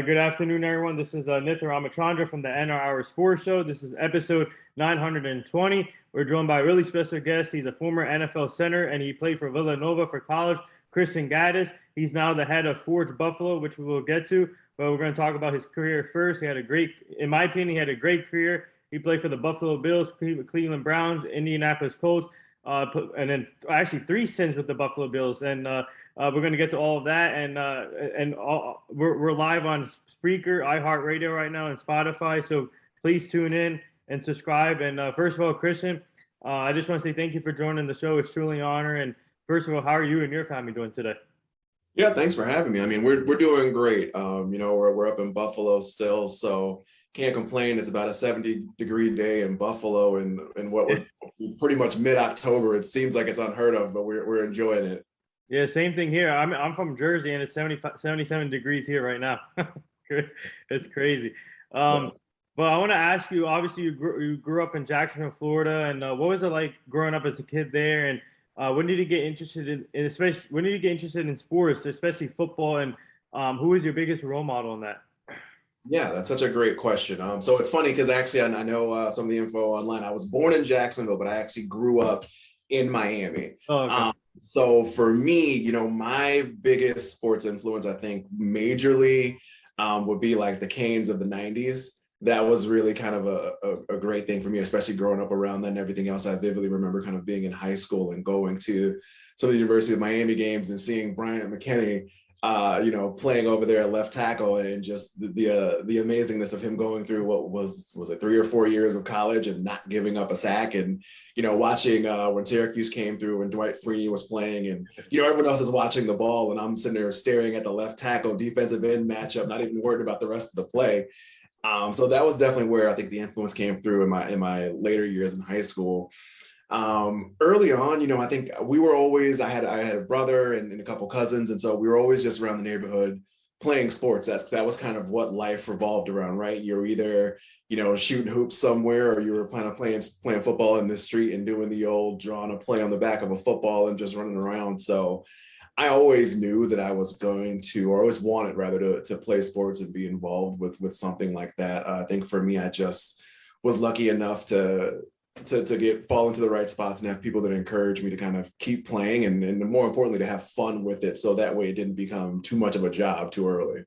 Good afternoon, everyone. This is Nithya Ramachandra from the NR Hour Sports Show. This is episode 920. We're joined by a really special guest. He's a former NFL center, and he played for Villanova for college, Christian Gaddis. He's now the head of Forge Buffalo, which we will get to. But we're going to talk about his career first. In my opinion, he had a great career. He played for the Buffalo Bills, Cleveland Browns, Indianapolis Colts, and then actually 3 stints with the Buffalo Bills. And we're going to get to all of that, we're live on Spreaker, iHeartRadio right now, and Spotify. So please tune in and subscribe. And first of all, Christian, I just want to say thank you for joining the show. It's truly an honor. And first of all, how are you and your family doing today? Yeah, thanks for having me. I mean, we're doing great. We're up in Buffalo still, so can't complain. It's about a 70-degree day in Buffalo, and what we're pretty much mid-October. It seems like it's unheard of, but we're enjoying it. Yeah, same thing here. I'm from Jersey, and it's 77 degrees here right now. It's crazy. But I want to ask you. Obviously, you grew up in Jacksonville, Florida, and what was it like growing up as a kid there? And when did you get interested in sports, especially football? And who was your biggest role model in that? Yeah, that's such a great question. So it's funny because actually I know some of the info online. I was born in Jacksonville, but I actually grew up in Miami. Oh, okay. So for me, my biggest sports influence, I think majorly would be like the Canes of the 90s. That was really kind of a great thing for me, especially growing up around then and everything else. I vividly remember kind of being in high school and going to some of the University of Miami games and seeing Bryant McKinney, playing over there at left tackle, and just the amazingness of him going through what was it 3 or 4 years of college and not giving up a sack, and watching when Syracuse came through and Dwight Freeney was playing, and everyone else is watching the ball and I'm sitting there staring at the left tackle defensive end matchup, not even worried about the rest of the play. So that was definitely where I think the influence came through in my later years in high school. Early on, I think we were always, I had a brother and a couple cousins. And so we were always just around the neighborhood playing sports. That was kind of what life revolved around, right? You're either, shooting hoops somewhere, or you were playing football in the street and doing the old drawing a play on the back of a football and just running around. So I always knew that I was going to, or always wanted rather to play sports and be involved with something like that. I think for me, I just was lucky enough to fall into the right spots and have people that encourage me to kind of keep playing and more importantly to have fun with it, so that way it didn't become too much of a job too early.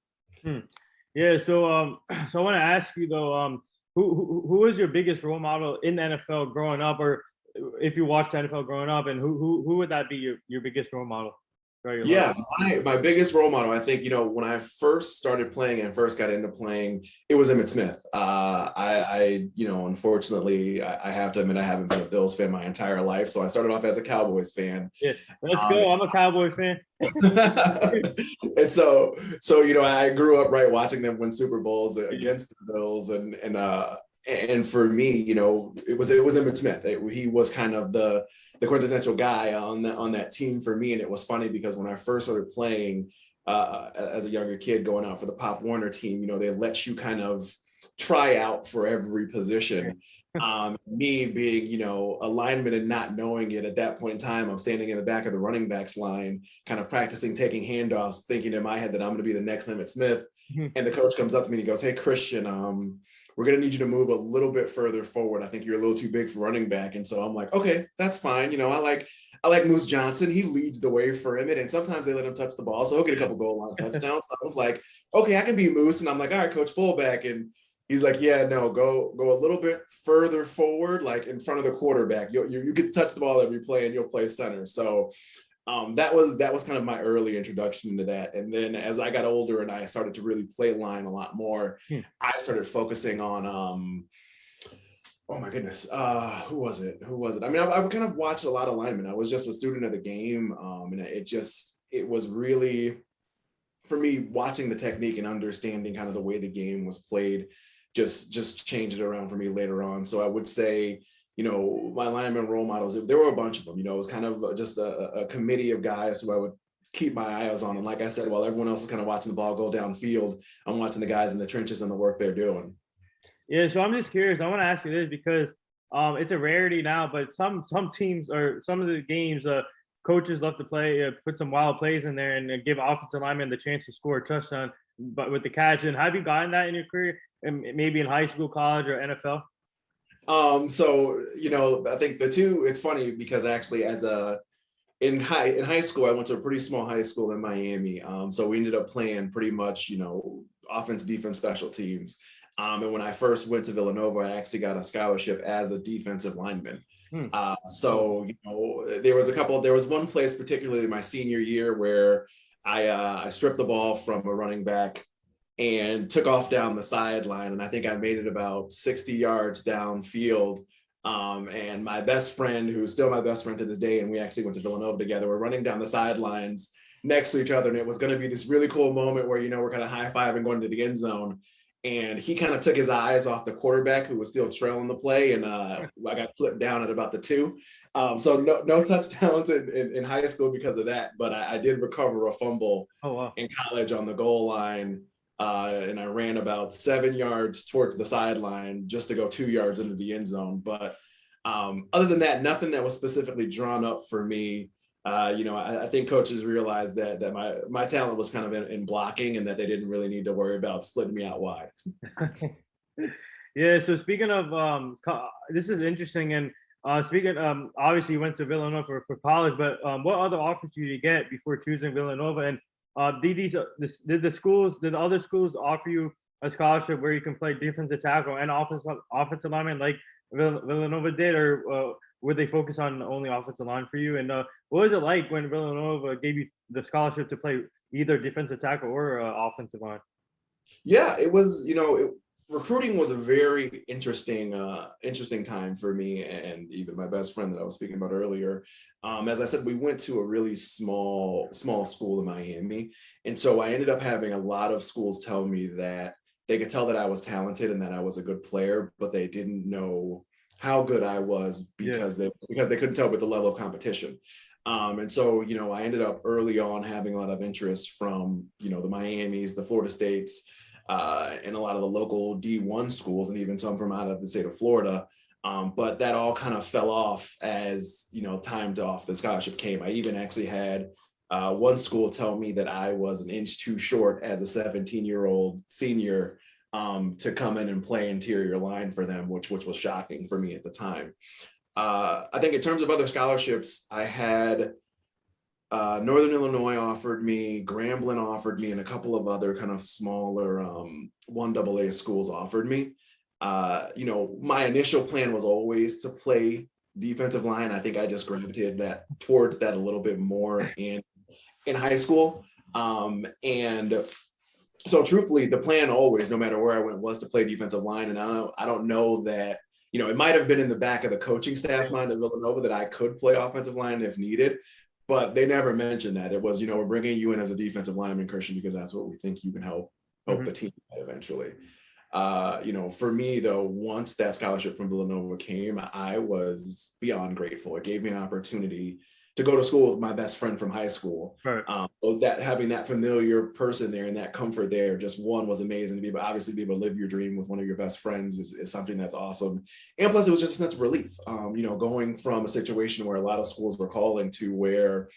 Yeah, so I want to ask you though, who was your biggest role model in the NFL growing up, or if you watched the NFL growing up, and who would that be your biggest role model? Yeah, my biggest role model, I think, when I first started playing and first got into playing, it was Emmitt Smith. Unfortunately, I have to admit I haven't been a Bills fan my entire life. So I started off as a Cowboys fan. Yeah, let's go. I'm a Cowboy fan. And so, I grew up watching them win Super Bowls against the Bills, and for me, it was Emmitt Smith. He was kind of the quintessential guy on that team for me. And it was funny because when I first started playing as a younger kid, going out for the Pop Warner team, they let you kind of try out for every position. Me being, a lineman and not knowing it at that point in time, I'm standing in the back of the running backs line, kind of practicing taking handoffs, thinking in my head that I'm going to be the next Emmitt Smith. And the coach comes up to me and he goes, "Hey, Christian, we're going to need you to move a little bit further forward. I think you're a little too big for running back." And so I'm like, okay, that's fine. I like Moose Johnson. He leads the way for Emmitt, and sometimes they let him touch the ball, so he'll get a couple goal line touchdowns. So I was like, okay, I can be Moose. And I'm like, all right, coach, fullback. And he's like, yeah, no, go a little bit further forward, like in front of the quarterback. You get to touch the ball every play and you'll play center. So that was kind of my early introduction into that. And then as I got older and I started to really play line a lot more, I started focusing on, oh my goodness, who was it? I mean, I kind of watched a lot of linemen. I was just a student of the game. And it was really, for me, watching the technique and understanding kind of the way the game was played, just changed it around for me later on. So I would say, my lineman role models, there were a bunch of them. It was kind of just a committee of guys who I would keep my eyes on. And like I said, while everyone else is kind of watching the ball go downfield, I'm watching the guys in the trenches and the work they're doing. Yeah, so I'm just curious. I want to ask you this because it's a rarity now, but some teams or some of the games, coaches love to put some wild plays in there and give offensive linemen the chance to score a touchdown. but with the catch. And have you gotten that in your career, and maybe in high school, college, or NFL? So I think the two. It's funny because actually, in high school, I went to a pretty small high school in Miami. So we ended up playing pretty much, offense, defense, special teams. And when I first went to Villanova, I actually got a scholarship as a defensive lineman. So there was one place, particularly my senior year, where I stripped the ball from a running back and took off down the sideline. And I think I made it about 60 yards downfield. And my best friend, who's still my best friend to this day, and we actually went to Villanova together, we're running down the sidelines next to each other. And it was going to be this really cool moment where, we're kind of high-fiving going to the end zone. And he kind of took his eyes off the quarterback, who was still trailing the play. And I got flipped down at about the 2. So no touchdowns in high school because of that. But I did recover a fumble in college on the goal line. And I ran about 7 yards towards the sideline just to go 2 yards into the end zone. But other than that, nothing that was specifically drawn up for me. I think coaches realized that my talent was kind of in blocking, and that they didn't really need to worry about splitting me out wide. Yeah. So speaking of, this is interesting. And obviously you went to Villanova for college, but what other offers did you get before choosing Villanova? And did the other schools offer you a scholarship where you can play defensive tackle and offensive lineman like Villanova did, or would they focus on only offensive line for you? And what was it like when Villanova gave you the scholarship to play either defensive tackle or offensive line? Yeah, it was. Recruiting was a very interesting time for me, and even my best friend that I was speaking about earlier. As I said, we went to a really small school in Miami, and so I ended up having a lot of schools tell me that they could tell that I was talented and that I was a good player, but they didn't know how good I was because they couldn't tell with the level of competition. And so, I ended up early on having a lot of interest from, the Miamis, the Florida States, and a lot of the local D1 schools, and even some from out of the state of Florida. But that all kind of fell off as, time off the scholarship came. I even actually had one school tell me that I was an inch too short as a 17-year-old senior to come in and play interior line for them, which was shocking for me at the time. I think in terms of other scholarships, I had Northern Illinois offered me, Grambling offered me, and a couple of other kind of smaller 1AA schools offered me. My initial plan was always to play defensive line. I think I just gravitated towards that a little bit more in high school. And so truthfully, the plan always, no matter where I went, was to play defensive line. And I don't know that, it might have been in the back of the coaching staff's mind at Villanova that I could play offensive line if needed, but they never mentioned that. It was, we're bringing you in as a defensive lineman, Christian, because that's what we think you can help the team eventually. For me though, once that scholarship from Villanova came, I was beyond grateful. It gave me an opportunity to go to school with my best friend from high school. Right. So that having that familiar person there and that comfort there, just one, was amazing to be able to live your dream with one of your best friends is something that's awesome. And plus it was just a sense of relief, going from a situation where a lot of schools were calling to where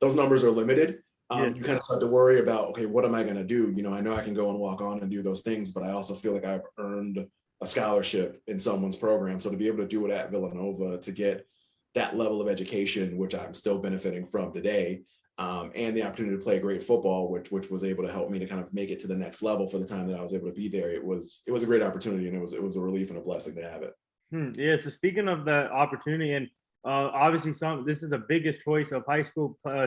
those numbers are limited. You kind of start to worry about, okay, what am I going to do? I know I can go and walk on and do those things, but I also feel like I've earned a scholarship in someone's program. So to be able to do it at Villanova, to get that level of education, which I'm still benefiting from today, and the opportunity to play great football, which was able to help me to kind of make it to the next level for the time that I was able to be there. It was a great opportunity, and it was a relief and a blessing to have it. Yeah. So speaking of the opportunity, and obviously this is the biggest choice of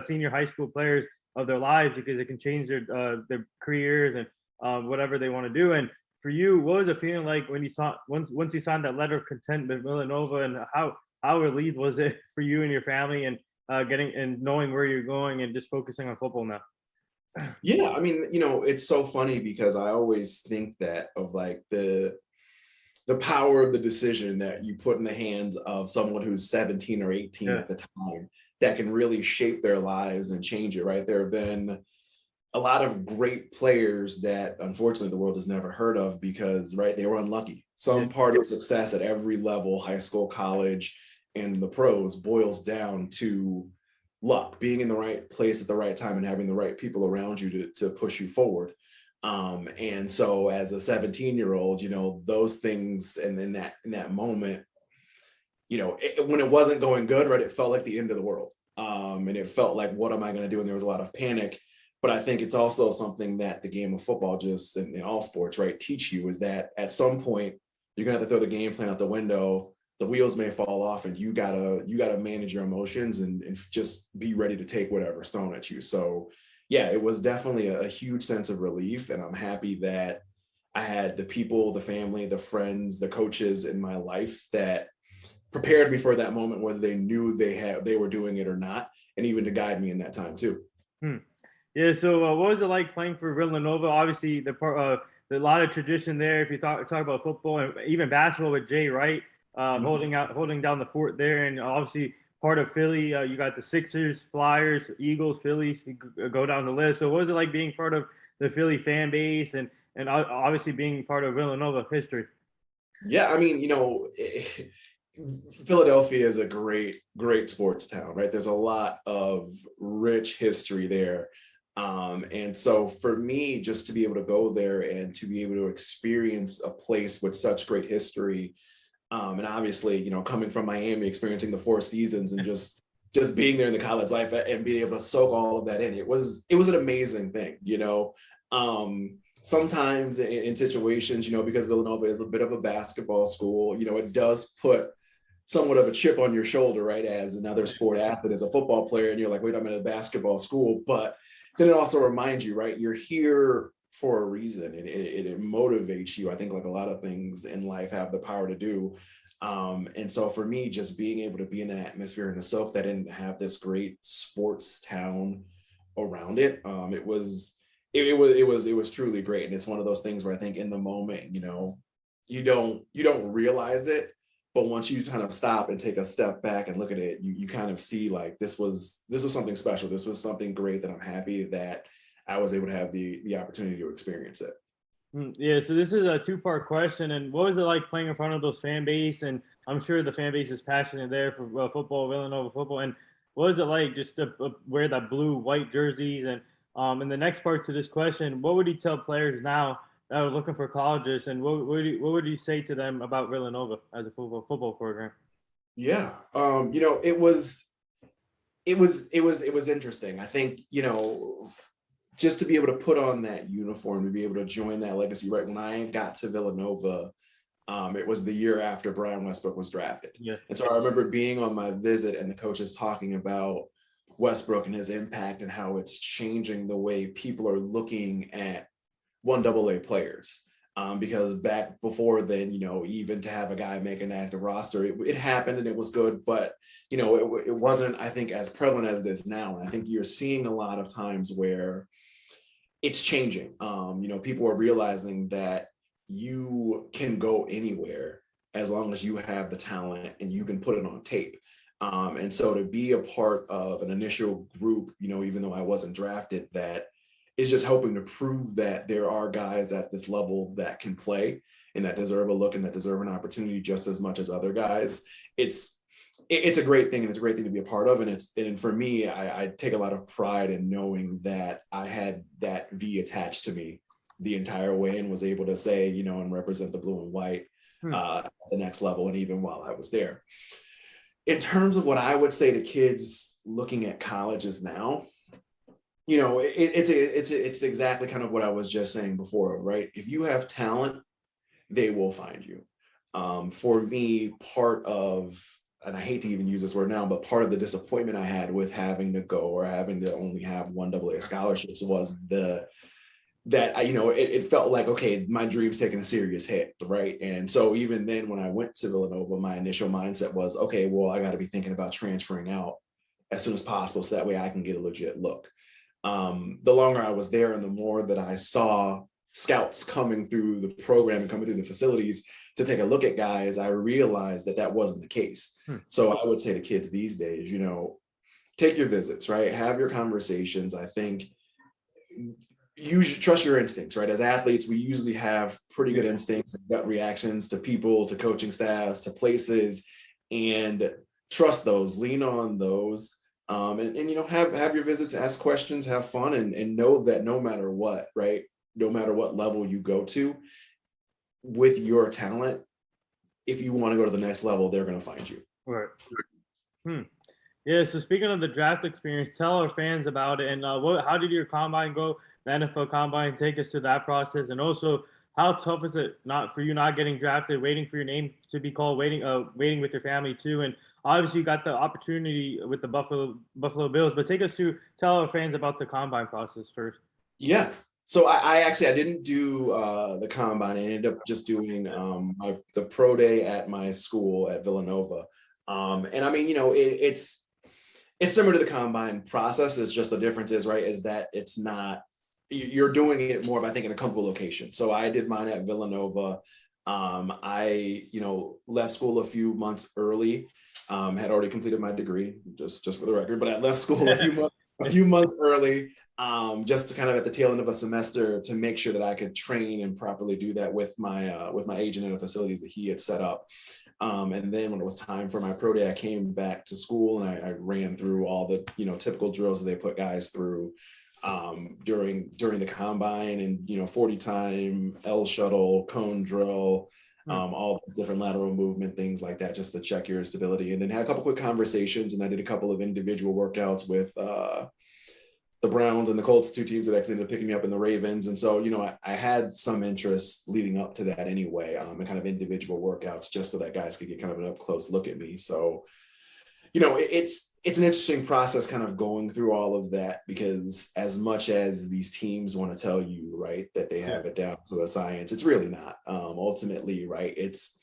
senior high school players of their lives, because it can change their careers and whatever they want to do. And for you, what was it feeling like when once you signed that letter of content with Villanova, and how relieved was it for you and your family, and getting and knowing where you're going and just focusing on football now? Yeah, I mean, it's so funny because I always think that of like the power of the decision that you put in the hands of someone who's 17 or 18 at the time, that can really shape their lives and change it, right? There have been a lot of great players that unfortunately the world has never heard of because, right, they were unlucky. Some part of success at every level, high school, college, and the pros, boils down to luck, being in the right place at the right time and having the right people around you to push you forward. And so as a 17-year-old, those things, and in that moment, when it wasn't going good, right, it felt like the end of the world. And it felt like, what am I going to do? And there was a lot of panic. But I think it's also something that the game of football, just in all sports, right, teach you, is that at some point you're gonna have to throw the game plan out the window. The wheels may fall off, and you gotta manage your emotions and just be ready to take whatever's thrown at you. So yeah, it was definitely a huge sense of relief, and I'm happy that I had the people, the family, the friends, the coaches in my life that prepared me for that moment, whether they knew they were doing it or not, and even to guide me in that time too. Yeah. So, what was it like playing for Villanova? Obviously, a lot of tradition there. If you talk about football and even basketball with Jay Wright, holding down the fort there, and obviously part of Philly. You got the Sixers, Flyers, Eagles, Phillies. You go down the list. So, what was it like being part of the Philly fan base and obviously being part of Villanova history? Yeah, I mean, Philadelphia is a great sports town, right? There's a lot of rich history there. And so for me, just to be able to go there and to be able to experience a place with such great history, and obviously, coming from Miami, experiencing the Four Seasons and just being there in the college life and being able to soak all of that in, it was an amazing thing, sometimes in situations, because Villanova is a bit of a basketball school, it does put somewhat of a chip on your shoulder, right? As another sport athlete, as a football player, and you're like, wait, I'm in a basketball school. But then it also reminds you, right? You're here for a reason, and it motivates you. I think like a lot of things in life have the power to do. And so for me, just being able to be in that atmosphere in itself that didn't have this great sports town around it, it was truly great. And it's one of those things where I think in the moment, you don't realize it, but once you kind of stop and take a step back and look at it, you kind of see like this was something special. This was something great that I'm happy that I was able to have the opportunity to experience it. Yeah, so this is a two-part question. And what was it like playing in front of those fan base? And I'm sure the fan base is passionate there for football, Villanova football. And what was it like just to wear that blue, white jerseys? And the next part to this question, what would you tell players now that are looking for colleges? And what would you say to them about Villanova as a football program? Yeah, it was interesting. I think just to be able to put on that uniform, to be able to join that legacy. Right when I got to Villanova, it was the year after Brian Westbrook was drafted. Yeah. And so I remember being on my visit and the coaches talking about Westbrook and his impact and how it's changing the way people are looking at 1AA players. Because back before then, even to have a guy make an active roster, it happened and it was good, but it wasn't, I think, as prevalent as it is now. And I think you're seeing a lot of times where it's changing. People are realizing that you can go anywhere as long as you have the talent and you can put it on tape. And so to be a part of an initial group, even though I wasn't drafted, that is just hoping to prove that there are guys at this level that can play and that deserve a look and that deserve an opportunity just as much as other guys. It's a great thing, and it's a great thing to be a part of. And for me, I take a lot of pride in knowing that I had that V attached to me the entire way and was able to say, and represent the blue and white at the next level. And even while I was there, in terms of what I would say to kids looking at colleges now, it's exactly kind of what I was just saying before, right? If you have talent, they will find you. For me, part of, and I hate to even use this word now, but part of the disappointment I had with having to go or having to only have one AA scholarships was it felt like, okay, my dream's taking a serious hit, right? And so even then, when I went to Villanova, my initial mindset was, okay, well, I got to be thinking about transferring out as soon as possible so that way I can get a legit look. The longer I was there and the more that I saw scouts coming through the program and coming through the facilities to take a look at guys, I realized that wasn't the case. So I would say to kids these days, take your visits, right? Have your conversations. I think you should trust your instincts, right? As athletes, we usually have pretty good instincts and gut reactions to people, to coaching staffs, to places, and trust those, lean on those. And have your visits, ask questions, have fun, and know that no matter what, right, no matter what level you go to, with your talent, if you want to go to the next level, they're going to find you. Right. Yeah. So speaking of the draft experience, tell our fans about it, and how did your combine go? The NFL combine. Take us through that process, and also how tough is it not for you not getting drafted, waiting for your name to be called, waiting with your family too, and obviously you got the opportunity with the Buffalo Bills. But take us to tell our fans about the combine process first. Yeah. So I didn't do the combine. I ended up just doing the pro day at my school at Villanova. And I mean, it's similar to the combine process. It's just the difference is, right, is that it's not, you're doing it more of, I think, in a comfortable location. So I did mine at Villanova. I, left school a few months early, had already completed my degree, just for the record, but I left school a few months early, just to kind of at the tail end of a semester to make sure that I could train and properly do that with my agent in a facility that he had set up. And then when it was time for my pro day, I came back to school and I ran through all the, typical drills that they put guys through during the combine, and 40 time, L shuttle, cone drill, all those different lateral movement, things like that, just to check your stability. And then had a couple quick conversations, and I did a couple of individual workouts with the Browns and the Colts, two teams that actually ended up picking me up in the Ravens. And so, I had some interest leading up to that anyway, and kind of individual workouts just so that guys could get kind of an up close look at me. So, it's an interesting process kind of going through all of that, because as much as these teams want to tell you, right, that they have it down to a science, it's really not. Ultimately, right, it's,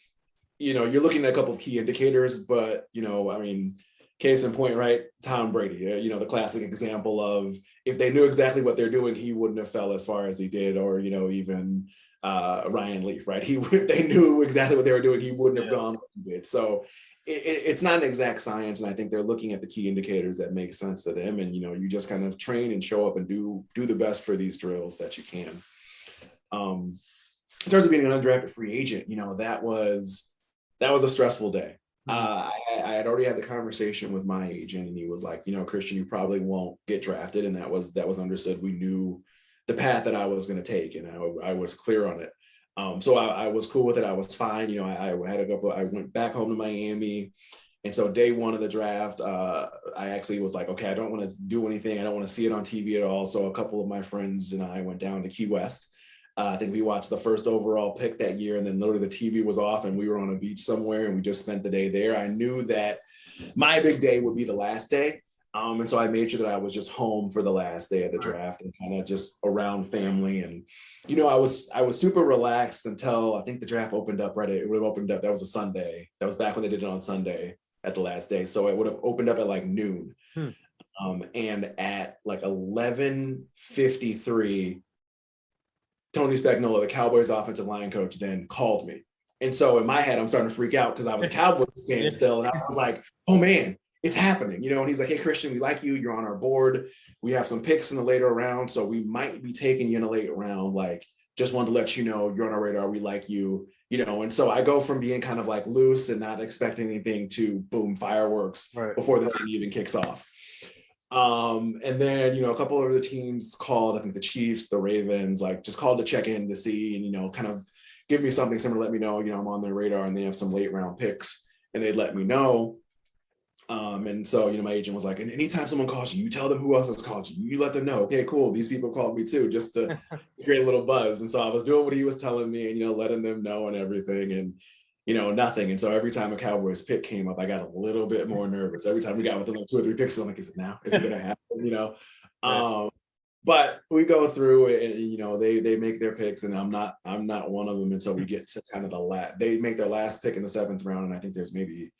you're looking at a couple of key indicators, but, I mean, case in point, right, Tom Brady, the classic example of, if they knew exactly what they're doing, he wouldn't have fell as far as he did, or, even Ryan Leaf, right? They knew exactly what they were doing, he wouldn't have gone what he did. So it's not an exact science, and I think they're looking at the key indicators that make sense to them, and you just kind of train and show up and do the best for these drills that you can. In terms of being an undrafted free agent, that was a stressful day. I had already had the conversation with my agent, and he was like, Christian, you probably won't get drafted, and that was understood. We knew the path that I was going to take, and I was clear on it. So I was cool with it. I was fine. I went back home to Miami. And so day one of the draft, I actually was like, okay, I don't want to do anything. I don't want to see it on TV at all. So a couple of my friends and I went down to Key West. I think we watched the first overall pick that year, and then literally the TV was off and we were on a beach somewhere and we just spent the day there. I knew that my big day would be the last day. And so I made sure that I was just home for the last day of the draft and kind of just around family. And, I was super relaxed until I think the draft opened up, right? It would have opened up. That was a Sunday. That was back when they did it on Sunday at the last day. So it would have opened up at like noon. And at like 11:53, Tony Spagnuolo, the Cowboys offensive line coach, then called me. And so in my head, I'm starting to freak out because I was a Cowboys fan still. And I was like, oh man, it's happening, and he's like, hey, Christian, we like you. You're on our board. We have some picks in the later round, so we might be taking you in a late round. Like, just wanted to let you know you're on our radar. We like you, and so I go from being kind of like loose and not expecting anything to boom, fireworks before the thing even kicks off. And then, a couple of the teams called, I think the Chiefs, the Ravens, like just called to check in to see, and, kind of give me something similar, let me know, I'm on their radar and they have some late round picks, and they'd let me know. And so, my agent was like, and anytime someone calls you, you tell them who else has called you. You let them know, okay, cool, these people called me too, just to create a little buzz. And so I was doing what he was telling me and, letting them know and everything, and, nothing. And so every time a Cowboys pick came up, I got a little bit more nervous. Every time we got within like 2 or 3 picks, I'm like, is it now? Is it going to happen? But we go through it, and, they make their picks, and I'm not one of them. And so we get to kind of they make their last pick in the 7th round. And I think there's maybe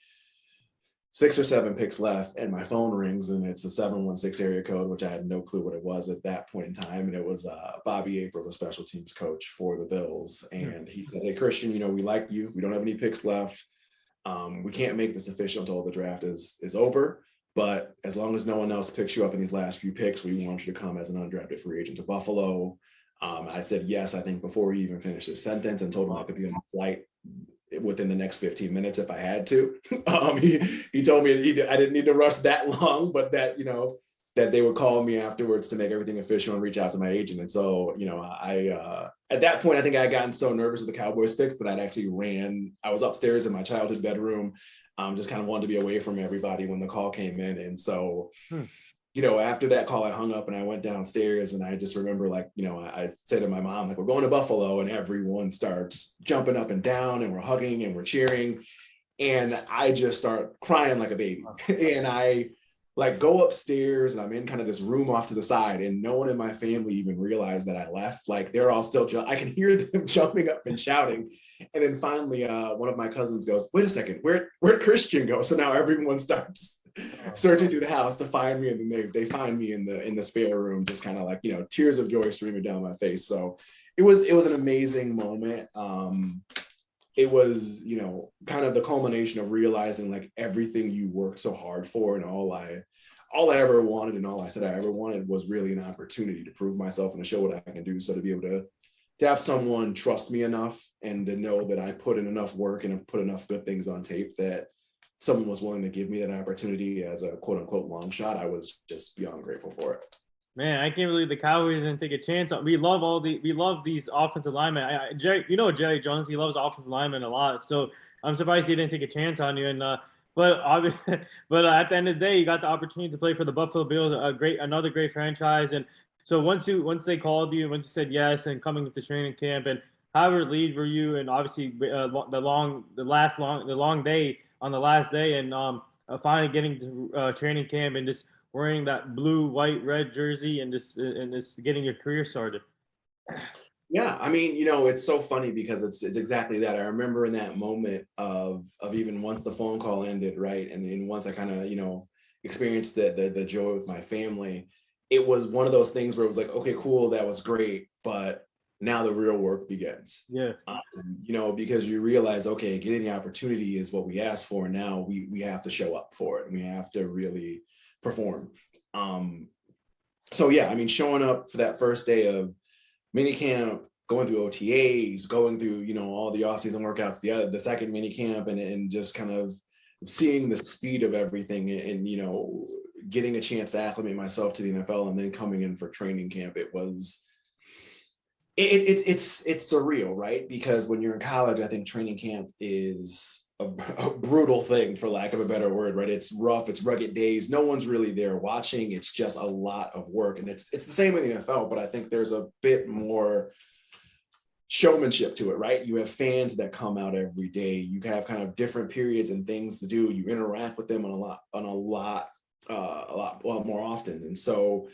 6 or 7 picks left, and my phone rings, and it's a 716 area code, which I had no clue what it was at that point in time. And it was Bobby April, the special teams coach for the Bills. And he said, hey, Christian, we like you. We don't have any picks left. We can't make this official until the draft is over. But as long as no one else picks you up in these last few picks, we want you to come as an undrafted free agent to Buffalo. I said yes, I think before he even finished his sentence, and told him I could be on a flight within the next 15 minutes if I had to. He told me I didn't need to rush that long, but that, that they would call me afterwards to make everything official and reach out to my agent. And so, I at that point, I think I had gotten so nervous with the Cowboys fix that I'd actually I was upstairs in my childhood bedroom, just kind of wanted to be away from everybody when the call came in. And so, after that call, I hung up and I went downstairs, and I just remember, like, I said to my mom, like, we're going to Buffalo, and everyone starts jumping up and down, and we're hugging and we're cheering. And I just start crying like a baby. And I like go upstairs, and I'm in kind of this room off to the side, and no one in my family even realized that I left. Like, they're all still, I can hear them jumping up and shouting. And then finally, one of my cousins goes, wait a second, where'd Christian go? So now everyone starts searching through the house to find me. And then they find me in the spare room, just kind of like, tears of joy streaming down my face. So it was an amazing moment. It was, kind of the culmination of realizing, like, everything you worked so hard for, and all I ever wanted, and all I said I ever wanted, was really an opportunity to prove myself and to show what I can do. So to be able to have someone trust me enough, and to know that I put in enough work and put enough good things on tape, that someone was willing to give me that opportunity as a quote unquote long shot, I was just beyond grateful for it. Man, I can't believe the Cowboys didn't take a chance. We love these offensive linemen. Jerry Jones, he loves offensive linemen a lot. So I'm surprised he didn't take a chance on you. And but obviously, but at the end of the day, you got the opportunity to play for the Buffalo Bills, another great franchise. And so once they called you, once you said yes, and coming into training camp, and how relieved were you? And obviously, the long day on the last day, and finally getting to training camp, and just wearing that blue, white, red jersey, and just getting your career started. Yeah, I mean, it's so funny because it's exactly that. I remember in that moment of even once the phone call ended, right, and once I kind of experienced the joy with my family, it was one of those things where it was like, okay, cool, that was great, but now the real work begins. Yeah. Because you realize, okay, getting the opportunity is what we asked for. Now we have to show up for it, and we have to really perform. So yeah, I mean, showing up for that first day of minicamp, going through OTAs, going through, all the off-season workouts, the second minicamp, and just kind of seeing the speed of everything, and getting a chance to acclimate myself to the NFL, and then coming in for training camp. It's surreal, right? Because when you're in college, I think training camp is a brutal thing, for lack of a better word, right? It's rough, it's rugged days. No one's really there watching. It's just a lot of work. And it's the same in the NFL, but I think there's a bit more showmanship to it, right? You have fans that come out every day. You have kind of different periods and things to do. You interact with them on a lot more often. And so,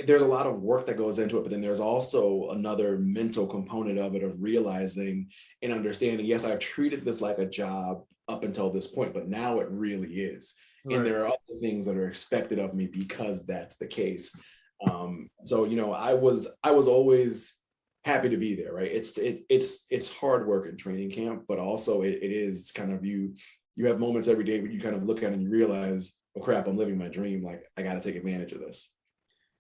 there's a lot of work that goes into it, but then there's also another mental component of it, of realizing and understanding, yes, I've treated this like a job up until this point, but now it really is. Right. And there are other things that are expected of me because that's the case. So, I was always happy to be there, right? It's hard work in training camp, but also it is kind of, you have moments every day where you kind of look at it and you realize, oh crap, I'm living my dream. Like, I got to take advantage of this.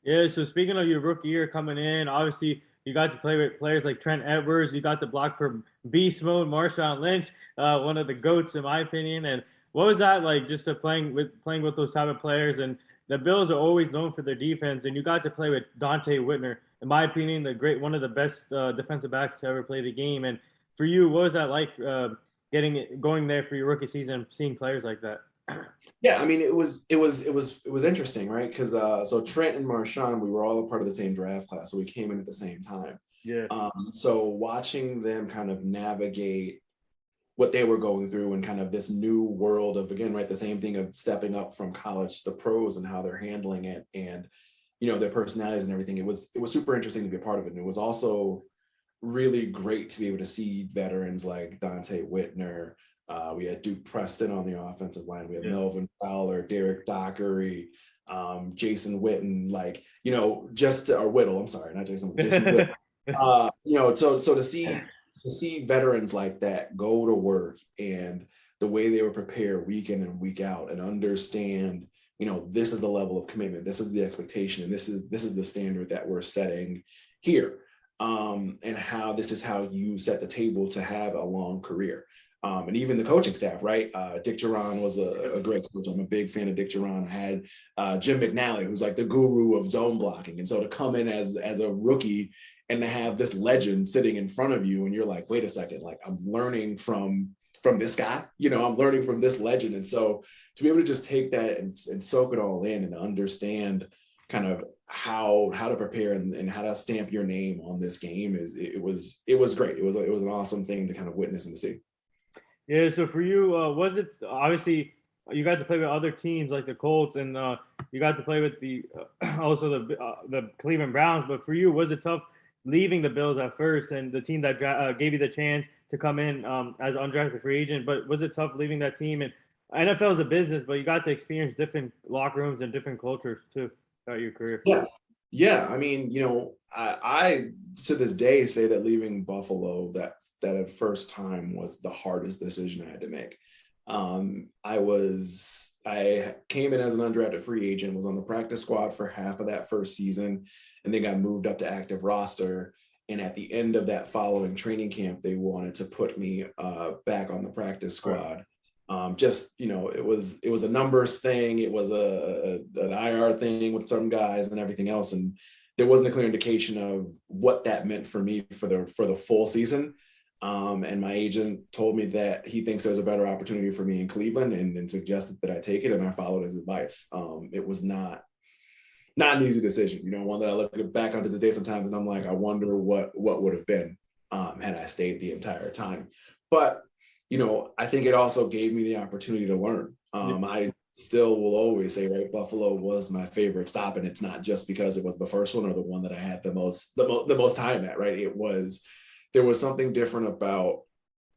Yeah, so speaking of your rookie year coming in, obviously you got to play with players like Trent Edwards. You got to block for beast mode, Marshawn Lynch, one of the GOATs in my opinion. And what was that like, just playing with those type of players? And the Bills are always known for their defense, and you got to play with Dante Whitner, in my opinion, one of the best defensive backs to ever play the game. And for you, what was that like, going there for your rookie season, seeing players like that? Yeah, I mean, it was interesting, right? Because so Trent and Marshawn, we were all a part of the same draft class, so we came in at the same time. Yeah. So watching them kind of navigate what they were going through, and kind of this new world of, again, right, the same thing of stepping up from college to the pros, and how they're handling it, and their personalities and everything. It was super interesting to be a part of it, and it was also really great to be able to see veterans like Dante Whitner. We had Duke Preston on the offensive line. We had Melvin Fowler, Derek Dockery, Jason Witten, Whittle. I'm sorry, not Jason Whittle. So to see veterans like that go to work, and the way they were prepared week in and week out, and understand, this is the level of commitment, this is the expectation, and this is the standard that we're setting here, and how this is how you set the table to have a long career. And even the coaching staff, right? Dick Duran was a great coach. I'm a big fan of Dick Duran. I had Jim McNally, who's like the guru of zone blocking. And so to come in as a rookie and to have this legend sitting in front of you, and you're like, wait a second, like I'm learning from this guy, I'm learning from this legend. And so to be able to just take that and soak it all in and understand kind of how to prepare and how to stamp your name on this game it was great. It was an awesome thing to kind of witness and see. Yeah. So for you, was it obviously you got to play with other teams like the Colts, and you got to play with the also the Cleveland Browns. But for you, was it tough leaving the Bills at first and the team that gave you the chance to come in as an undrafted free agent? But was it tough leaving that team? And NFL is a business, but you got to experience different locker rooms and different cultures too throughout your career. Yeah. I mean, I to this day say that leaving Buffalo that at first time was the hardest decision I had to make. I came in as an undrafted free agent, was on the practice squad for half of that first season, and then got moved up to active roster. And at the end of that following training camp, they wanted to put me back on the practice squad. It was a numbers thing. It was an IR thing with some guys and everything else. And there wasn't a clear indication of what that meant for me for the full season. And my agent told me that he thinks there's a better opportunity for me in Cleveland and suggested that I take it. And I followed his advice. It was not an easy decision, one that I look back onto the day sometimes and I'm like, I wonder what would have been had I stayed the entire time. But, I think it also gave me the opportunity to learn. I still will always say, right, Buffalo was my favorite stop. And it's not just because it was the first one or the one that I had the most time at, right? There was something different about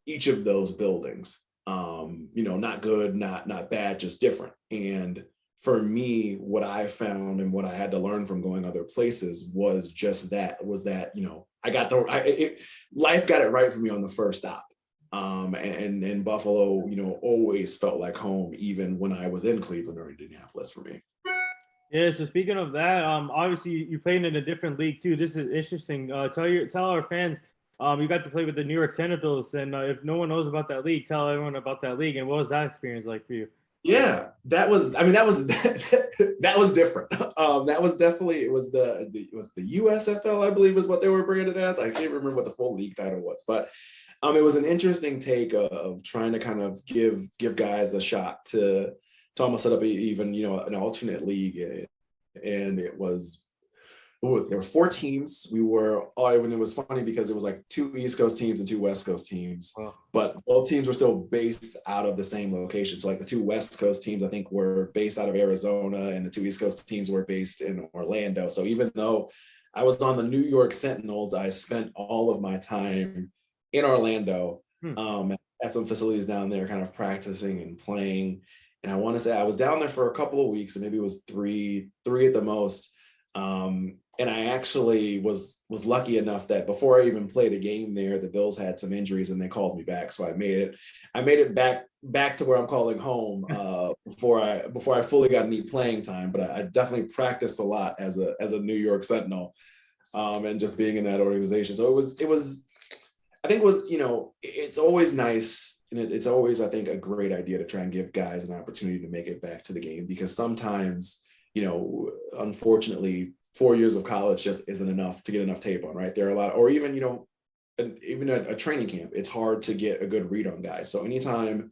each of those buildings. Not good, not bad, just different. And for me, what I found and what I had to learn from going other places was just that, life got it right for me on the first stop. And Buffalo, always felt like home, even when I was in Cleveland or Indianapolis for me. Yeah. So speaking of that, obviously you played in a different league too. This is interesting. Tell our fans, you got to play with the New York Senators, and if no one knows about that league, tell everyone about that league. And what was that experience like for you? Yeah, that was different. That was definitely, it was the USFL, I believe is what they were branded as. I can't remember what the full league title was, but it was an interesting take of trying to kind of give guys a shot to almost set up even, an alternate league. And it was, there were 4 teams. And it was funny because it was like 2 East Coast teams and 2 West Coast teams, but both teams were still based out of the same location. So like the 2 West Coast teams, I think, were based out of Arizona, and the 2 East Coast teams were based in Orlando. So even though I was on the New York Sentinels, I spent all of my time in Orlando at some facilities down there, kind of practicing and playing. And I want to say I was down there for a couple of weeks, and maybe it was three at the most. And I actually was lucky enough that before I even played a game there, the Bills had some injuries and they called me back. So I made it back to where I'm calling home before I fully got any playing time. But I definitely practiced a lot as a New York Sentinel, and just being in that organization. So I think it's always nice, and it's always, I think, a great idea to try and give guys an opportunity to make it back to the game, because sometimes, unfortunately, 4 years of college just isn't enough to get enough tape on, right? There are a lot, or even, even a training camp, it's hard to get a good read on guys. So anytime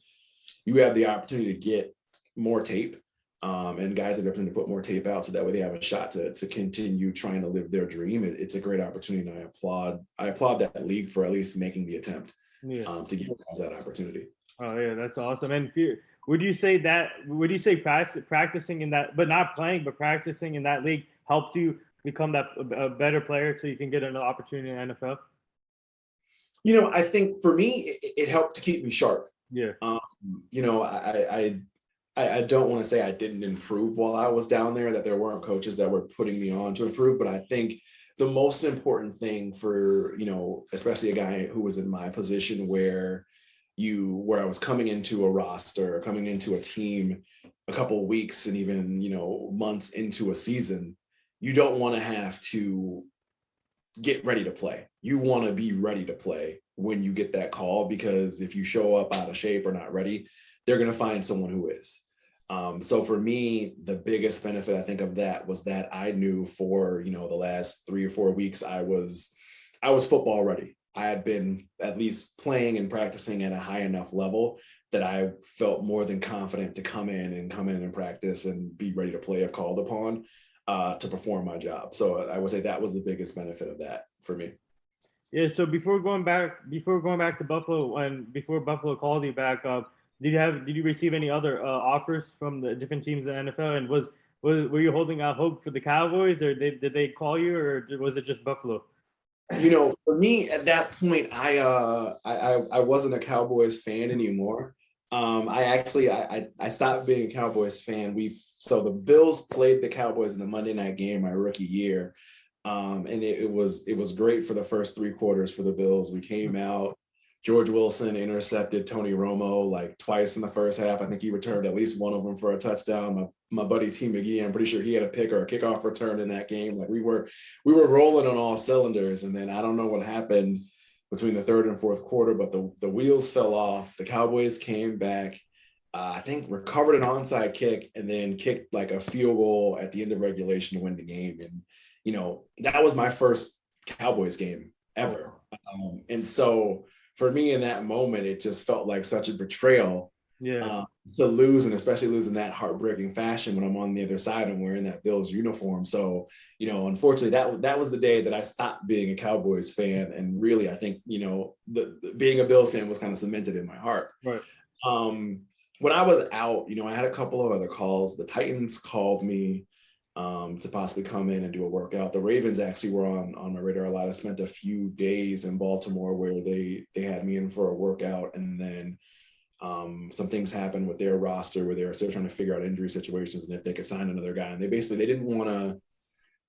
you have the opportunity to get more tape, and guys have the opportunity to put more tape out so that way they have a shot to continue trying to live their dream, it's a great opportunity. And I applaud that league for at least making the attempt to give guys that opportunity. Oh yeah, that's awesome. And would you say practicing in that, but not playing, but practicing in that league helped you become a better player so you can get an opportunity in the NFL? I think for me, it helped to keep me sharp. Yeah. I don't want to say I didn't improve while I was down there, that there weren't coaches that were putting me on to improve, but I think the most important thing for, especially a guy who was in my position where I was coming into a roster, coming into a team a couple of weeks and even, months into a season, you don't want to have to get ready to play. You want to be ready to play when you get that call, because if you show up out of shape or not ready, they're going to find someone who is. So for me, the biggest benefit I think of that was that I knew for, the last 3 or 4 weeks, I was football ready. I had been at least playing and practicing at a high enough level that I felt more than confident to come in and practice and be ready to play if called upon, to perform my job. So I would say that was the biggest benefit of that for me. Yeah. So before going back to Buffalo, and before Buffalo called you back up, did you receive any other offers from the different teams in the NFL? And were you holding out hope for the Cowboys, or did they call you, or was it just Buffalo? For me at that point, I wasn't a Cowboys fan anymore. I stopped being a Cowboys fan. So the Bills played the Cowboys in the Monday night game my rookie year. And it was great for the first 3 quarters for the Bills. We came out, George Wilson intercepted Tony Romo like twice in the first half. I think he returned at least one of them for a touchdown. My buddy T McGee, I'm pretty sure he had a pick or a kickoff return in that game. Like we were rolling on all cylinders. And then I don't know what happened between the third and fourth quarter, but the wheels fell off. The Cowboys came back, I think recovered an onside kick, and then kicked like a field goal at the end of regulation to win the game. And that was my first Cowboys game ever. And so for me in that moment, it just felt like such a betrayal, to lose, and especially lose in that heartbreaking fashion when I'm on the other side and wearing that Bills uniform. So, unfortunately that was the day that I stopped being a Cowboys fan. And really, I think, the being a Bills fan was kind of cemented in my heart. Right. When I was out, I had a couple of other calls. The Titans called me to possibly come in and do a workout. The Ravens actually were on my radar a lot. I spent a few days in Baltimore where they had me in for a workout, and then some things happened with their roster where they were still trying to figure out injury situations and if they could sign another guy. And they didn't want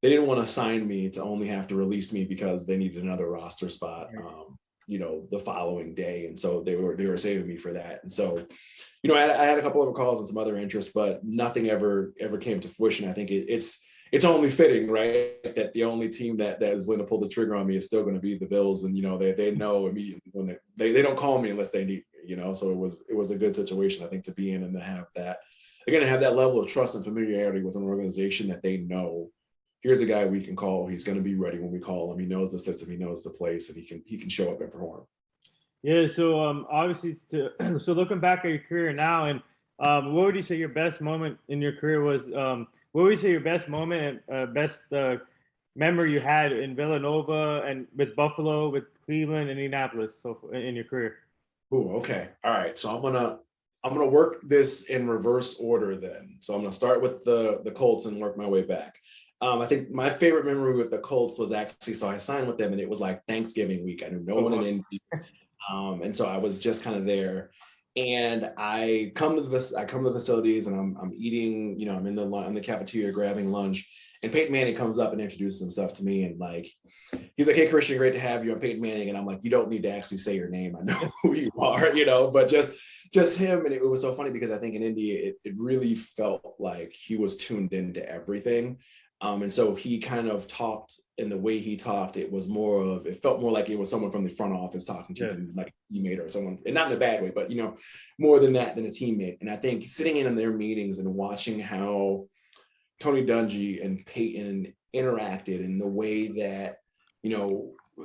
to sign me to only have to release me because they needed another roster spot, the following day. And so they were saving me for that. And so, I had a couple of calls and some other interests, but nothing ever came to fruition. I think it's only fitting, right, that the only team that is willing to pull the trigger on me is still going to be the Bills. And, they know immediately when they don't call me unless they need me, so it was a good situation, I think, to be in, and to have that level of trust and familiarity with an organization that they know, here's a guy we can call. He's going to be ready when we call him. He knows the system, he knows the place, and he can show up and perform. Yeah. So obviously, so looking back at your career now, and what would you say your best moment in your career was? What would you say your best moment and best memory you had in Villanova and with Buffalo, with Cleveland, and Indianapolis, so in your career? Ooh, okay. All right. So I'm gonna work this in reverse order then. So I'm gonna start with the Colts and work my way back. I think my favorite memory with the Colts was actually, so I signed with them and it was like Thanksgiving week. I knew no one in Indy. And so I was just kind of there. And I come to the facilities and I'm eating, I'm in the cafeteria grabbing lunch, and Peyton Manning comes up and introduces himself to me, and like he's like, "Hey Christian, great to have you. I'm Peyton Manning." And I'm like, "You don't need to actually say your name. I know who you are, but just him." And it was so funny because I think in Indy it really felt like he was tuned into everything. And so he kind of talked, and the way he talked, it felt more like it was someone from the front office talking to you, like a teammate or someone, and not in a bad way, but, more than that, than a teammate. And I think sitting in their meetings and watching how Tony Dungy and Peyton interacted, and the way that,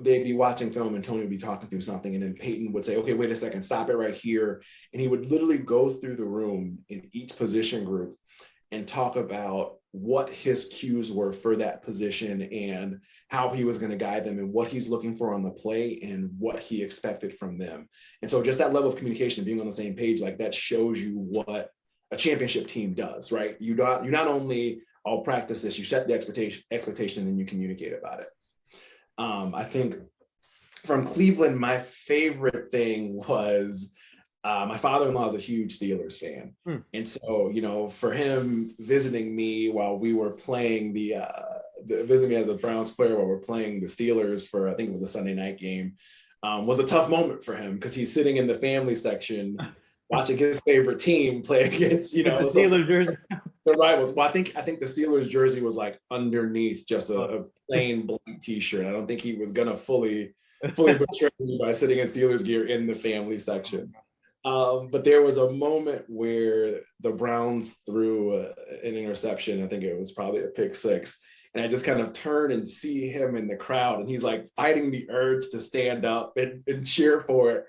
they'd be watching film and Tony would be talking through something, and then Peyton would say, "Okay, wait a second, stop it right here." And he would literally go through the room in each position group and talk about what his cues were for that position and how he was going to guide them and what he's looking for on the play and what he expected from them. And so just that level of communication, being on the same page, like that shows you what a championship team does, right? You not only, "I'll practice this," you set the expectation and you communicate about it. I think from Cleveland, my favorite thing was, my father-in-law is a huge Steelers fan. And so, for him visiting me while we were playing visiting me as a Browns player while we're playing the Steelers for, I think it was a Sunday night game, was a tough moment for him, because he's sitting in the family section watching his favorite team play against, the Steelers jersey. The rivals. Well, I think the Steelers jersey was like underneath just a plain blank T-shirt. I don't think he was gonna fully betray me by sitting in Steelers gear in the family section. But there was a moment where the Browns threw an interception. I think it was probably a pick six. And I just kind of turn and see him in the crowd, and he's like fighting the urge to stand up and cheer for it.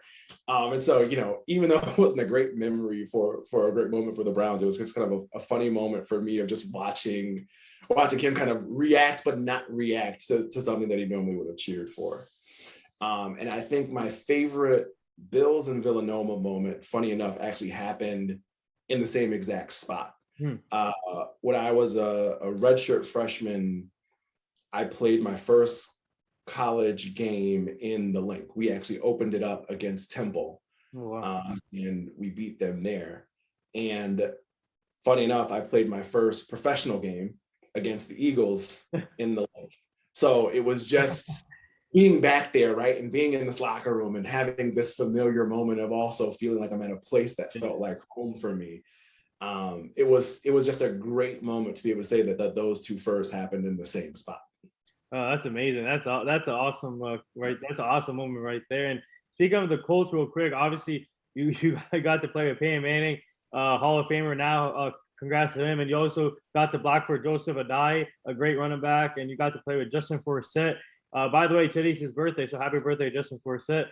And so, even though it wasn't a great memory for a great moment for the Browns, it was just kind of a funny moment for me of just watching him kind of react, but not react to something that he normally would have cheered for. And I think my favorite Bills and Villanova moment, funny enough, actually happened in the same exact spot. When I was a redshirt freshman, I played my first college game in the Link. We actually opened it up against Temple, and we beat them there. And funny enough, I played my first professional game against the Eagles in the Link. So it was just being back there, right, and being in this locker room and having this familiar moment of also feeling like I'm at a place that felt like home for me. It was just a great moment to be able to say that those two first happened in the same spot. Oh, that's amazing. That's an awesome right. That's an awesome moment right there. And speaking of the Colts, real quick, obviously you got to play with Peyton Manning, Hall of Famer now. Congrats to him. And you also got to block for Joseph Adai, a great running back, and you got to play with Justin Forsett. By the way, today's his birthday, so happy birthday, Justin Forsett.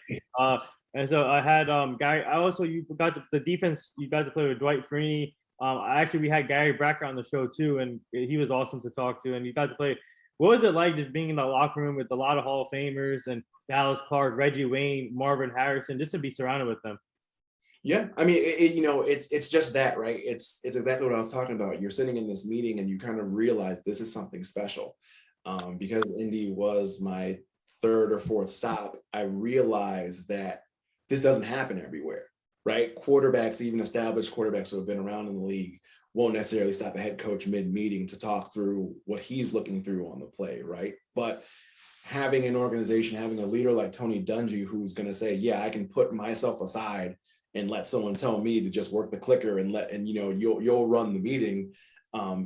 And so I had Gary. You got the defense. You got to play with Dwight Freeney. We had Gary Bracker on the show too, and he was awesome to talk to. And you got to play. What was it like just being in the locker room with a lot of Hall of Famers and Dallas Clark, Reggie Wayne, Marvin Harrison, just to be surrounded with them? Yeah, I mean, it's just that, right? It's exactly what I was talking about. You're sitting in this meeting and you kind of realize this is something special. Because Indy was my third or fourth stop, I realized that this doesn't happen everywhere, right? Quarterbacks, even established quarterbacks who have been around in the league, won't necessarily stop a head coach mid-meeting to talk through what he's looking through on the play, right? But having an organization, having a leader like Tony Dungy, who's going to say, yeah, I can put myself aside and let someone tell me to just work the clicker and you'll run the meeting.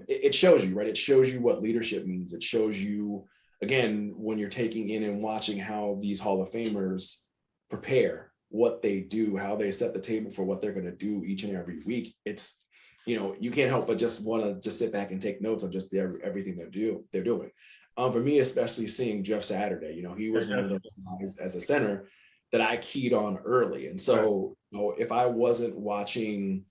It shows you, right? It shows you what leadership means. It shows you, again, when you're taking in and watching how these Hall of Famers prepare, what they do, how they set the table for what they're going to do each and every week. It's, you can't help but just want to just sit back and take notes of just everything they're doing. For me, especially seeing Jeff Saturday, he was one of those guys as a center that I keyed on early. And so, if I wasn't watching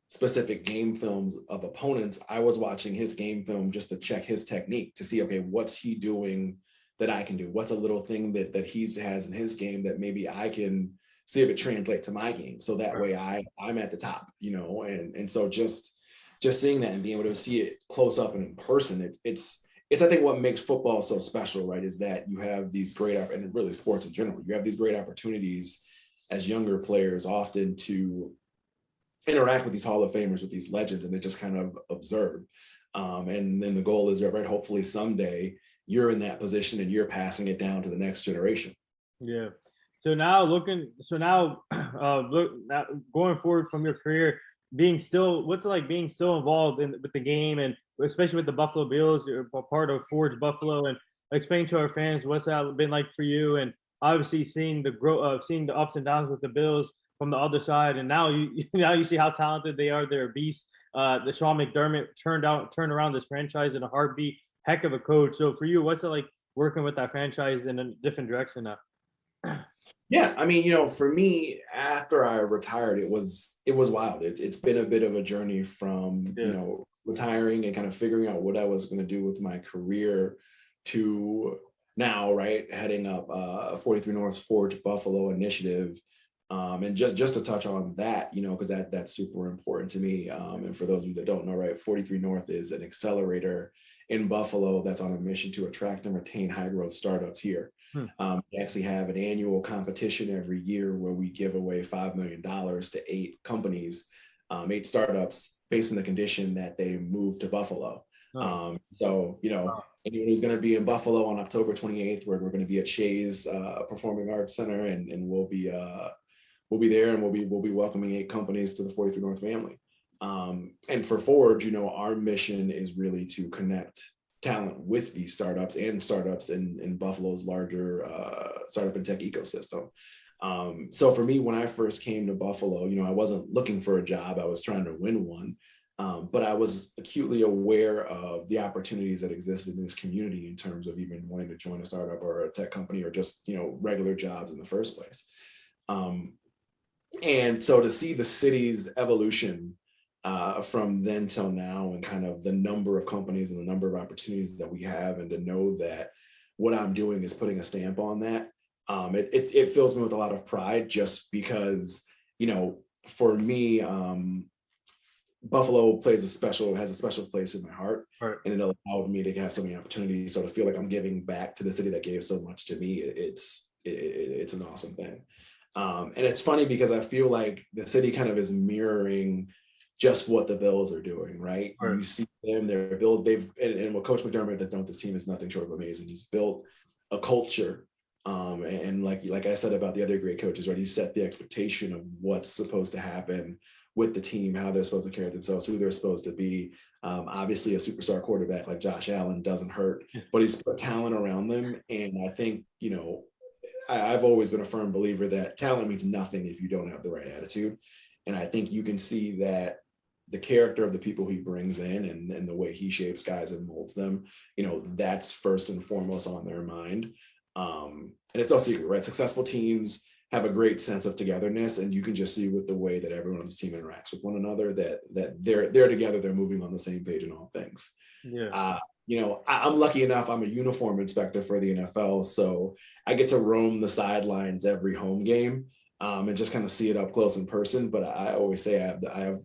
specific game films of opponents, I was watching his game film just to check his technique to see, okay, what's he doing that I can do? What's a little thing that he has in his game that maybe I can see if it translates to my game. So that way I'm at the top, and so just seeing that and being able to see it close up and in person, it's I think what makes football so special, right, is that you have these great, and really sports in general, you have these great opportunities as younger players often to interact with these Hall of Famers, with these legends, and they just kind of observe. And then the goal is, right, hopefully someday you're in that position and you're passing it down to the next generation. Yeah. So now going forward from your career, what's it like being still involved with the game, and especially with the Buffalo Bills? You're a part of Forge Buffalo, and explain to our fans what's that been like for you, and obviously seeing the growth, seeing the ups and downs with the Bills from the other side, and now you see how talented they are. They're beasts. The Sean McDermott turned around this franchise in a heartbeat. Heck of a coach. So for you, what's it like working with that franchise in a different direction now? Yeah, I mean, for me, after I retired, it was wild. It's been a bit of a journey from, retiring and kind of figuring out what I was going to do with my career to now, right, heading up 43 North's Forge Buffalo initiative. And just to touch on that, because that's super important to me. And for those of you that don't know, right, 43 North is an accelerator in Buffalo that's on a mission to attract and retain high growth startups here. We actually have an annual competition every year where we give away $5 million to 8 companies, 8 startups, based on the condition that they move to Buffalo. So, anyone who's going to be in Buffalo on October 28th, we're going to be at Shea's Performing Arts Center, and we'll be we'll be there, and we'll be welcoming 8 companies to the 43 North family. And for Forge, our mission is really to connect talent with these startups and startups in Buffalo's larger startup and tech ecosystem. So for me, when I first came to Buffalo, I wasn't looking for a job. I was trying to win one. But I was acutely aware of the opportunities that existed in this community in terms of even wanting to join a startup or a tech company or just, regular jobs in the first place. And so to see the city's evolution from then till now, and kind of the number of companies and the number of opportunities that we have, and to know that what I'm doing is putting a stamp on that, it fills me with a lot of pride, just because, for me, Buffalo has a special place in my heart, right. And it allowed me to have so many opportunities. So to feel like I'm giving back to the city that gave so much to me, it's an awesome thing. And it's funny because I feel like the city kind of is mirroring just what the Bills are doing, right? You see them, and what Coach McDermott has done with this team is nothing short of amazing. He's built a culture. And like I said about the other great coaches, right? He set the expectation of what's supposed to happen with the team, how they're supposed to carry themselves, who they're supposed to be. Obviously, a superstar quarterback like Josh Allen doesn't hurt, but he's put talent around them. And I think, I've always been a firm believer that talent means nothing if you don't have the right attitude. And I think you can see that the character of the people he brings in, and the way he shapes guys and molds them, that's first and foremost on their mind. And it's no secret, right? Successful teams have a great sense of togetherness, and you can just see with the way that everyone on this team interacts with one another that they're together, they're moving on the same page in all things. Yeah. I'm lucky enough, I'm a uniform inspector for the NFL, so I get to roam the sidelines every home game, and just kind of see it up close in person. But I always say I have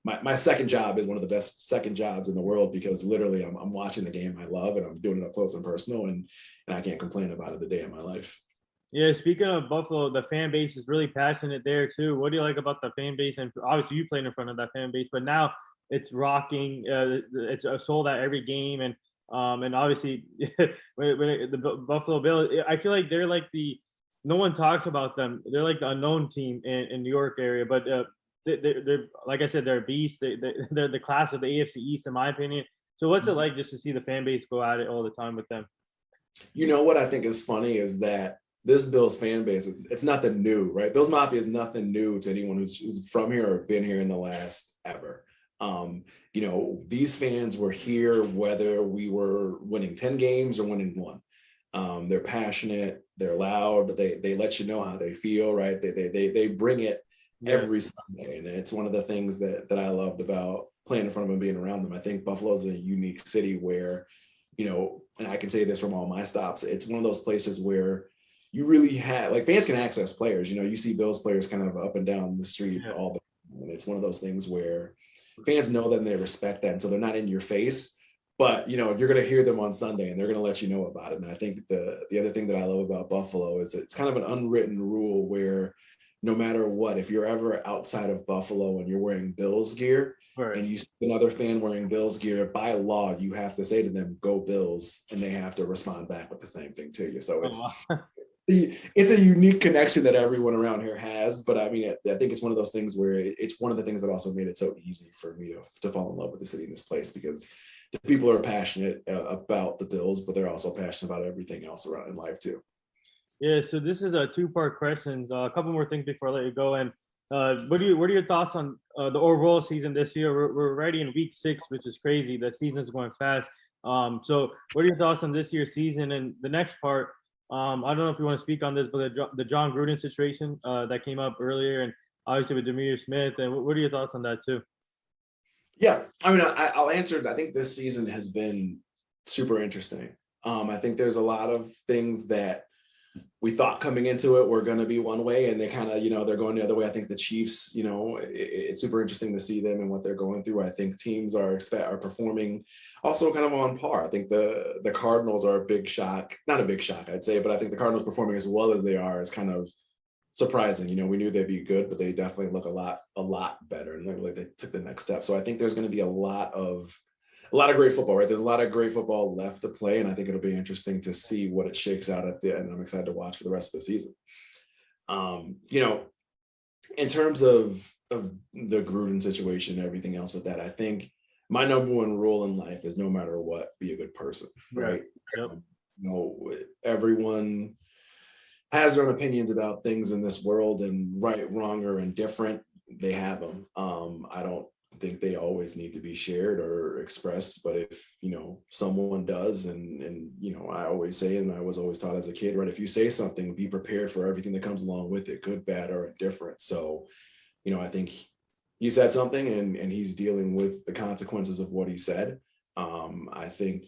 my second job is one of the best second jobs in the world, because literally I'm watching the game I love, and I'm doing it up close and personal, and I can't complain about it a day in my life. Yeah, speaking of Buffalo, the fan base is really passionate there too. What do you like about the fan base? And obviously you played in front of that fan base, but now it's rocking. It's sold out every game, and obviously the Buffalo Bills, I feel like they're like no one talks about them. They're like the unknown team in New York area, but they're like I said, they're beasts. They're the class of the AFC East, in my opinion. So what's it like just to see the fan base go at it all the time with them? What I think is funny is that this Bills fan base, it's nothing new, right? Bills Mafia is nothing new to anyone who's from here or been here in the last ever. These fans were here whether we were winning 10 games or winning 1. They're passionate, they're loud, they let you know how they feel, right? They bring it every Sunday. And it's one of the things that I loved about playing in front of them, being around them. I think Buffalo's a unique city where, and I can say this from all my stops, it's one of those places where you really have, like, fans can access players. You see Bills players kind of up and down the street all the time. And it's one of those things where fans know that and they respect that. And so they're not in your face, but, you're going to hear them on Sunday and they're going to let you know about it. And I think the other thing that I love about Buffalo is it's kind of an unwritten rule where no matter what, if you're ever outside of Buffalo and you're wearing Bills gear, and you see another fan wearing Bills gear, by law, you have to say to them, "Go Bills," and they have to respond back with the same thing to you. So it's a unique connection that everyone around here has. But I mean, I think it's one of those things where it's one of the things that also made it so easy for me to fall in love with the city and this place, because the people are passionate about the Bills, but they're also passionate about everything else around in life too. Yeah, so this is a two-part questions. A couple more things before I let you go. And what are your thoughts on the overall season this year? We're already in week 6, which is crazy. The season is going fast. So what are your thoughts on this year's season? And the next part, I don't know if you want to speak on this, but the John Gruden situation that came up earlier, and obviously with Demir Smith. And what are your thoughts on that too? Yeah, I mean, I'll answer it. I think this season has been super interesting. I think there's a lot of things that we thought coming into it were going to be one way, and they kind of, they're going the other way. I think the Chiefs, it's super interesting to see them and what they're going through. I think teams are performing also kind of on par. I think the Cardinals are a big shock, not a big shock, I'd say, but I think the Cardinals performing as well as they are is kind of surprising. We knew they'd be good, but they definitely look a lot better, and like they took the next step. So I think there's going to be a lot of great football, right? There's a lot of great football left to play, and I think it'll be interesting to see what it shakes out at the end. I'm excited to watch for the rest of the season. in terms of the Gruden situation and everything else with that, I think my number one rule in life is no matter what, be a good person, right? Yep. Everyone has their own opinions about things in this world, and right, wrong, or indifferent, they have them. I don't think they always need to be shared or expressed, but if someone does, and I always say, and I was always taught as a kid, right, if you say something, be prepared for everything that comes along with it, good, bad, or indifferent. So I think he said something, and he's dealing with the consequences of what he said. I think,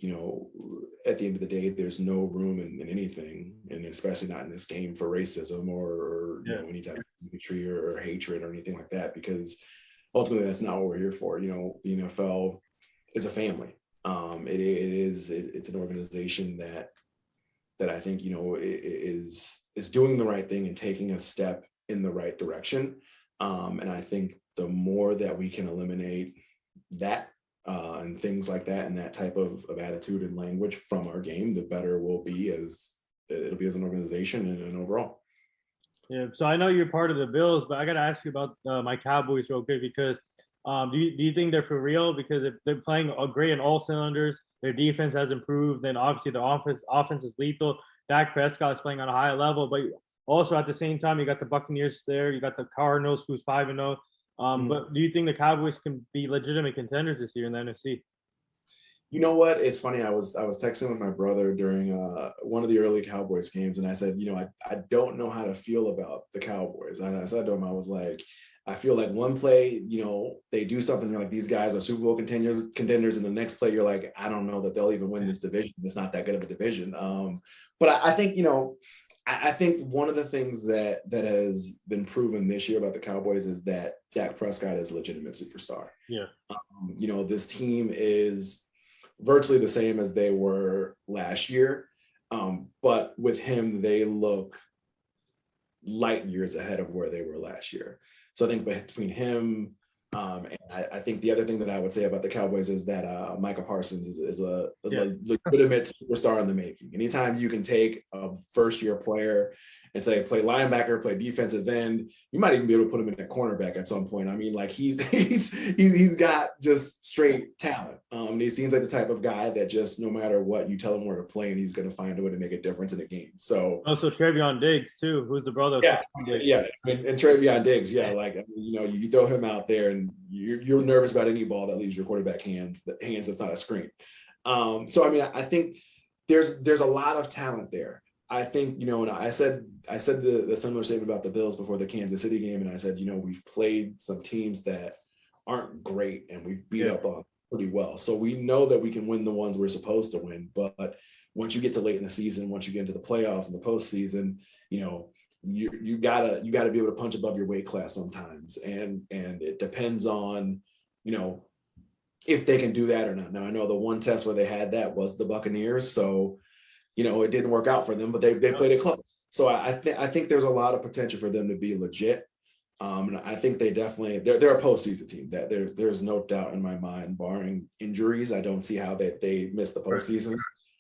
at the end of the day, there's no room in anything, and especially not in this game, for racism or any type of bigotry or hatred or anything like that, because ultimately that's not what we're here for. The NFL is a family. It's an organization that I think, is doing the right thing and taking a step in the right direction. And I think the more that we can eliminate that, and things like that, and that type of attitude and language from our game, the better we'll be as an organization and overall. Yeah. So I know you're part of the Bills, but I got to ask you about my Cowboys real quick, because do you think they're for real? Because if they're playing great in all cylinders, their defense has improved, then obviously the offense is lethal. Dak Prescott is playing on a high level, but also at the same time, you got the Buccaneers there, you got the Cardinals, who's 5-0. But do you think the Cowboys can be legitimate contenders this year in the NFC? You know what? It's funny. I was texting with my brother during one of the early Cowboys games, and I said, I don't know how to feel about the Cowboys. And I said to him, I was like, I feel like one play, they do something, you're like, these guys are Super Bowl contenders, and the next play, you're like, I don't know that they'll even win this division. It's not that good of a division. But I think, I think one of the things that has been proven this year about the Cowboys is that Dak Prescott is a legitimate superstar. Yeah. This team is virtually the same as they were last year. But with him, they look light years ahead of where they were last year. So I think between him, and I think the other thing that I would say about the Cowboys is that Micah Parsons is a legitimate superstar in the making. Anytime you can take a first-year player and say, play linebacker, play defensive end, you might even be able to put him in at cornerback at some point. I mean, like he's got just straight talent. He seems like the type of guy that just no matter what you tell him where to play, and he's going to find a way to make a difference in a game. So also Trevion Diggs too, who's the brother of and Trevion Diggs, you throw him out there, and you're nervous about any ball that leaves your quarterback hands that's not a screen. So I mean, I think there's a lot of talent there. I think, and I said the similar statement about the Bills before the Kansas City game, and I said, we've played some teams that aren't great, and we've beat up on pretty well. So we know that we can win the ones we're supposed to win. But once you get to late in the season, once you get into the playoffs and the postseason, you gotta be able to punch above your weight class sometimes, and it depends on, if they can do that or not. Now I know the one test where they had that was the Buccaneers, so it didn't work out for them, but they played it close. So I think there's a lot of potential for them to be legit. And I think they definitely they're a postseason team. That there's no doubt in my mind, barring injuries. I don't see how they miss the postseason.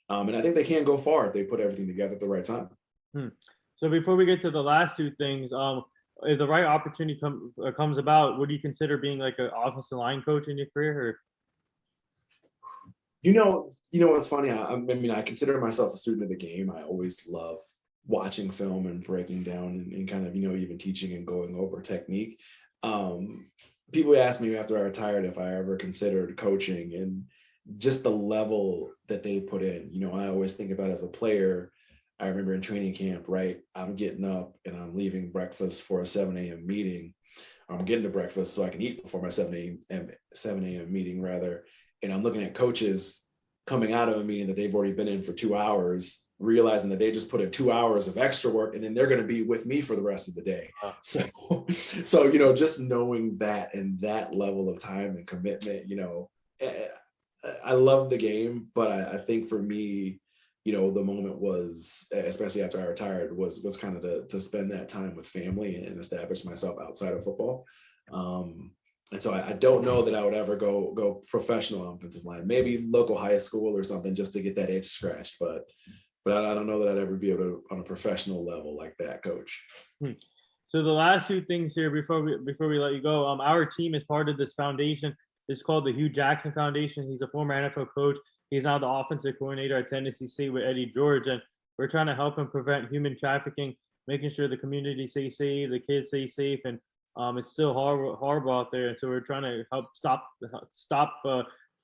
And I think they can go far if they put everything together at the right time. So before we get to the last two things, if the right opportunity comes about, would you consider being like an offensive line coach in your career? Or? What's funny? I consider myself a student of the game. I always love watching film and breaking down and kind of, even teaching and going over technique. People ask me after I retired if I ever considered coaching, and just the level that they put in. I always think about as a player. I remember in training camp, right? I'm getting up and I'm leaving breakfast for a 7 a.m. meeting. I'm getting to breakfast so I can eat before my 7 a.m. meeting rather. And I'm looking at coaches coming out of a meeting that they've already been in for 2 hours, realizing that they just put in 2 hours of extra work, and then they're going to be with me for the rest of the day. So just knowing that and that level of time and commitment, I love the game, but I think for me, the moment was, especially after I retired, was kind of to spend that time with family and establish myself outside of football. And so I don't know that I would ever go professional on offensive line, maybe local high school or something just to get that itch scratched. But I don't know that I'd ever be able to, on a professional level like that, coach. So the last few things here before we let you go, our team is part of this foundation. It's called the Hugh Jackson Foundation. He's a former NFL coach. He's now the offensive coordinator at Tennessee State with Eddie George, and we're trying to help him prevent human trafficking, making sure the community stays safe, the kids stay safe, and it's still horrible out there. And so we're trying to help stop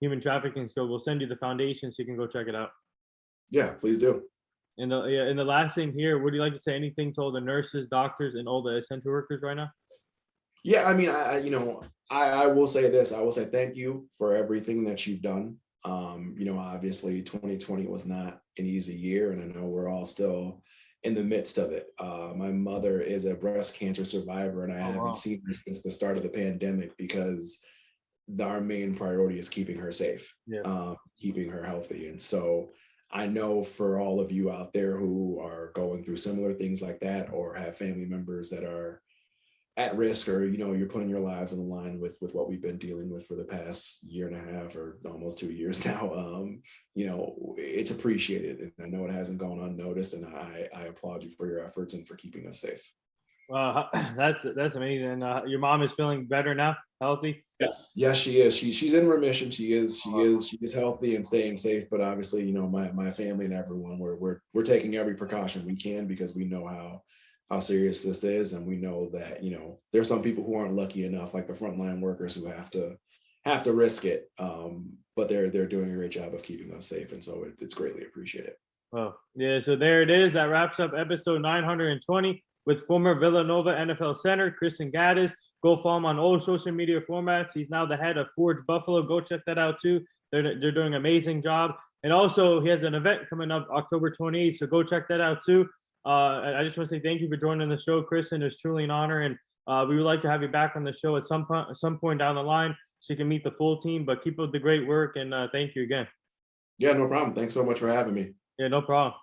human trafficking. So we'll send you the foundation so you can go check it out. Yeah, please do. And the last thing here, would you like to say anything to all the nurses, doctors, and all the essential workers right now? Yeah, I mean, I will say this. I will say thank you for everything that you've done. Obviously 2020 was not an easy year, and I know we're all still in the midst of it. My mother is a breast cancer survivor, and I haven't seen her since the start of the pandemic because our main priority is keeping her safe, keeping her healthy. And so I know for all of you out there who are going through similar things like that, or have family members that are at risk, or you're putting your lives on the line with what we've been dealing with for the past year and a half or almost 2 years now, it's appreciated, and I know it hasn't gone unnoticed, and I applaud you for your efforts and for keeping us safe. That's amazing. Your mom is feeling better now, healthy? Yes, she is. She's in remission. She is healthy and staying safe. But obviously, my family and everyone, we're taking every precaution we can, because we know how serious this is, and we know that there's some people who aren't lucky enough, like the frontline workers, who have to risk it. But they're doing a great job of keeping us safe, and so it's greatly appreciated. Well, yeah. So there it is. That wraps up episode 920 with former Villanova NFL center Kristen Gaddis. Go follow him on all social media formats. He's now the head of Forge Buffalo. Go check that out too. They're doing an amazing job. And also, he has an event coming up October 28th. So go check that out too. I just want to say thank you for joining the show, Kristen. It's truly an honor, and we would like to have you back on the show at some point down the line so you can meet the full team. But keep up the great work, and thank you again. Yeah, no problem. Thanks so much for having me. Yeah, no problem.